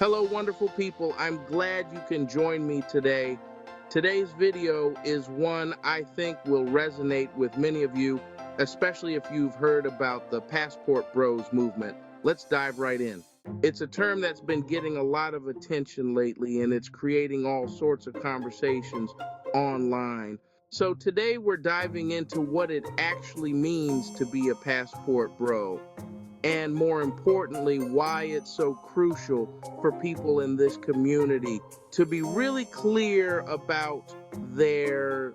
Hello, wonderful people. I'm glad you can join me today. Today's video is one I think will resonate with many of you, especially if you've heard about the Passport Bros movement. Let's dive right in. It's a term that's been getting a lot of attention lately, and it's creating all sorts of conversations online. So today we're diving into what it actually means to be a passport bro, and more importantly, why it's so crucial for people in this community to be really clear their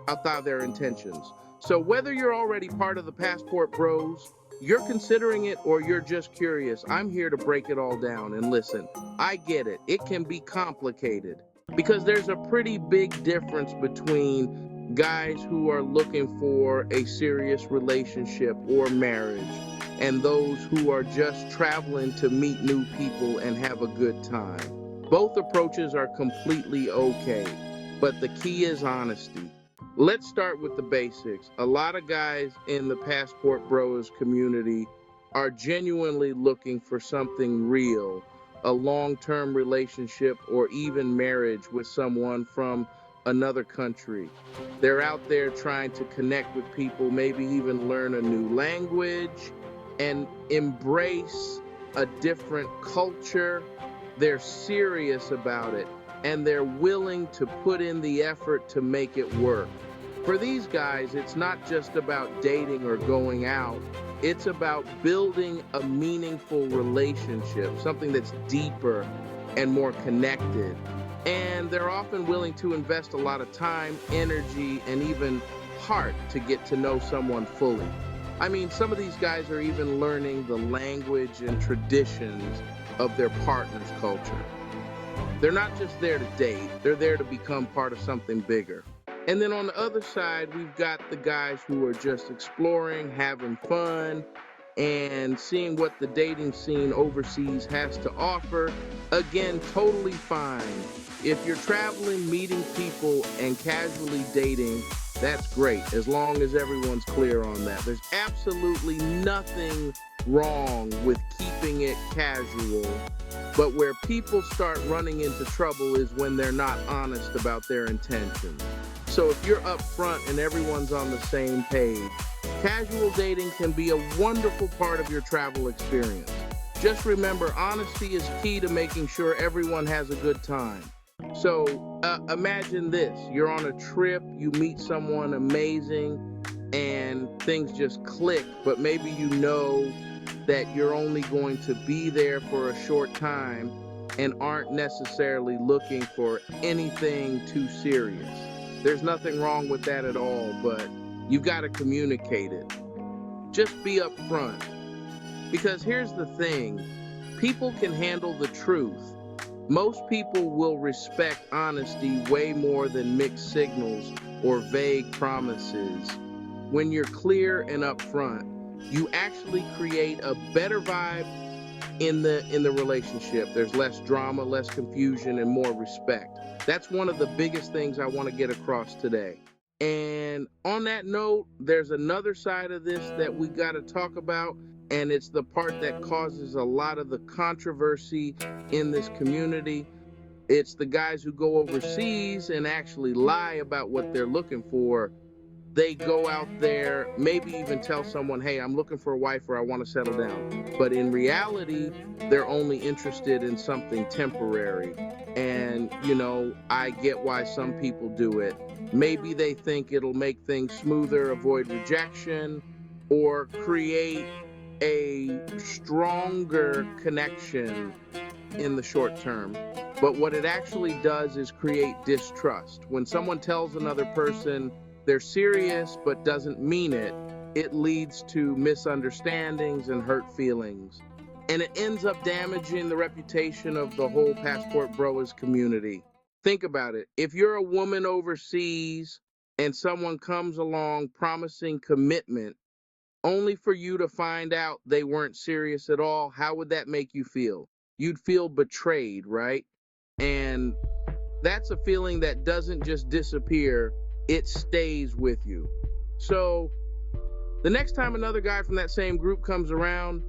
about their intentions. So whether you're already part of the Passport Bros, you're considering it, or you're just curious, I'm here to break it all down. And listen, I get it. It can be complicated because there's a pretty big difference between guys who are looking for a serious relationship or marriage and those who are just traveling to meet new people and have a good time. Both approaches are completely okay, but the key is honesty. Let's start with the basics. A lot of guys in the Passport Bros community are genuinely looking for something real, a long-term relationship or even marriage with someone from another country. They're out there trying to connect with people, maybe even learn a new language and embrace a different culture. They're serious about it, and they're willing to put in the effort to make it work. For these guys, it's not just about dating or going out. It's about building a meaningful relationship, something that's deeper and more connected. And they're often willing to invest a lot of time, energy, and even heart to get to know someone fully. I mean, some of these guys are even learning the language and traditions of their partner's culture. They're not just there to date, they're there to become part of something bigger. And then on the other side, we've got the guys who are just exploring, having fun, and seeing what the dating scene overseas has to offer. Again, totally fine. If you're traveling, meeting people, and casually dating, that's great, as long as everyone's clear on that. There's absolutely nothing wrong with keeping it casual, but where people start running into trouble is when they're not honest about their intentions. So if you're upfront and everyone's on the same page, casual dating can be a wonderful part of your travel experience. Just remember, honesty is key to making sure everyone has a good time. So imagine this, you're on a trip, you meet someone amazing, and things just click, but maybe you know that you're only going to be there for a short time and aren't necessarily looking for anything too serious. There's nothing wrong with that at all, but you've got to communicate it. Just be upfront. Because here's the thing, people can handle the truth. Most people will respect honesty way more than mixed signals or vague promises. When you're clear and upfront, you actually create a better vibe in the relationship. There's less drama, less confusion, and more respect. That's one of the biggest things I want to get across today. And on that note, there's another side of this that we got to talk about, and it's the part that causes a lot of the controversy in this community. It's the guys who go overseas and actually lie about what they're looking for. They go out there, maybe even tell someone, hey, I'm looking for a wife or I want to settle down. But in reality, they're only interested in something temporary. And, I get why some people do it. Maybe they think it'll make things smoother, avoid rejection, or create a stronger connection in the short term. But what it actually does is create distrust. When someone tells another person they're serious but doesn't mean it, it leads to misunderstandings and hurt feelings. And it ends up damaging the reputation of the whole Passport Bros community. Think about it. If you're a woman overseas and someone comes along promising commitment, only for you to find out they weren't serious at all, how would that make you feel? You'd feel betrayed, right? And that's a feeling that doesn't just disappear, it stays with you. So the next time another guy from that same group comes around,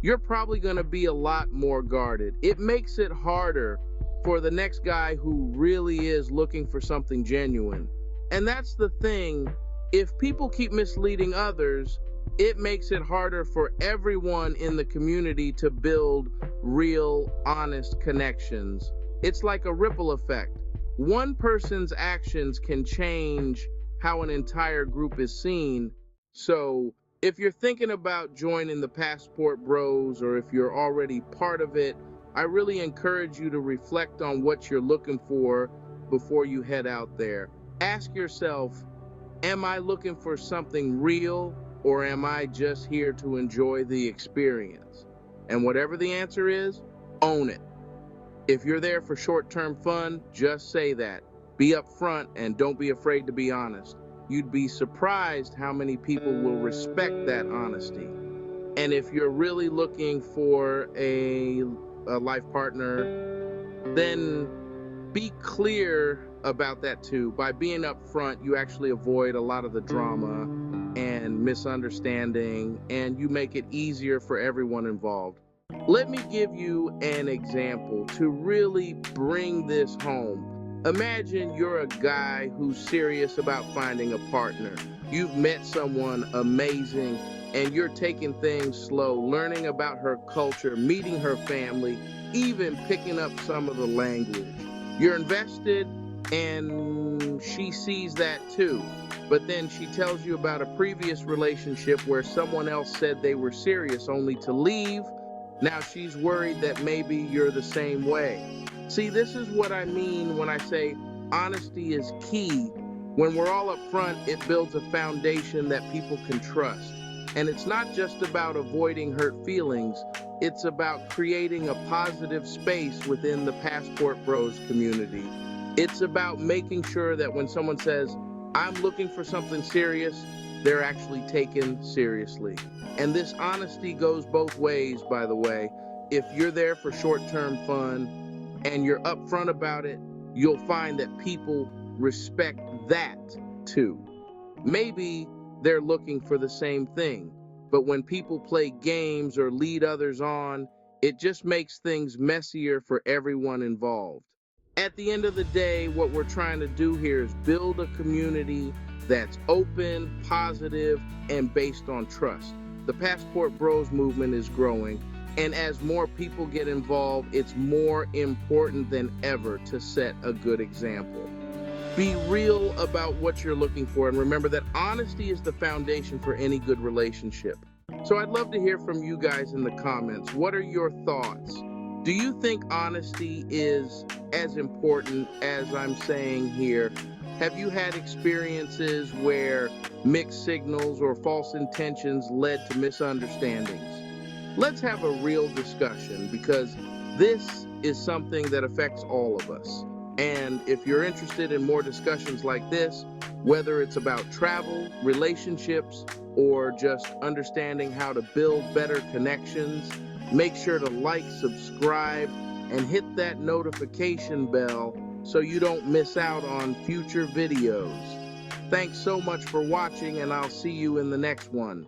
you're probably going to be a lot more guarded. It makes it harder for the next guy who really is looking for something genuine. And that's the thing, if people keep misleading others, it makes it harder for everyone in the community to build real, honest connections. It's like a ripple effect. One person's actions can change how an entire group is seen. So, if you're thinking about joining the Passport Bros, or if you're already part of it, I really encourage you to reflect on what you're looking for before you head out there. Ask yourself, am I looking for something real, or am I just here to enjoy the experience? And whatever the answer is, own it. If you're there for short-term fun, just say that. Be upfront and don't be afraid to be honest. You'd be surprised how many people will respect that honesty. And if you're really looking for a life partner, then be clear about that too. By being upfront, you actually avoid a lot of the drama and misunderstanding, and you make it easier for everyone involved. Let me give you an example to really bring this home. Imagine you're a guy who's serious about finding a partner. You've met someone amazing and you're taking things slow, learning about her culture, meeting her family, even picking up some of the language. You're invested and she sees that too. But then she tells you about a previous relationship where someone else said they were serious only to leave. Now she's worried that maybe you're the same way. See, this is what I mean when I say honesty is key. When we're all up front, it builds a foundation that people can trust. And it's not just about avoiding hurt feelings, it's about creating a positive space within the Passport Bros community. It's about making sure that when someone says, I'm looking for something serious, they're actually taken seriously. And this honesty goes both ways, by the way. If you're there for short-term fun and you're upfront about it, you'll find that people respect that too. Maybe they're looking for the same thing, but when people play games or lead others on, it just makes things messier for everyone involved. At the end of the day, what we're trying to do here is build a community that's open, positive, and based on trust. The Passport Bros movement is growing, and as more people get involved, it's more important than ever to set a good example. Be real about what you're looking for, and remember that honesty is the foundation for any good relationship. So I'd love to hear from you guys in the comments. What are your thoughts? Do you think honesty is as important as I'm saying here? Have you had experiences where mixed signals or false intentions led to misunderstandings? Let's have a real discussion, because this is something that affects all of us. And if you're interested in more discussions like this, whether it's about travel, relationships, or just understanding how to build better connections, make sure to like, subscribe, and hit that notification bell so you don't miss out on future videos. Thanks so much for watching, and I'll see you in the next one.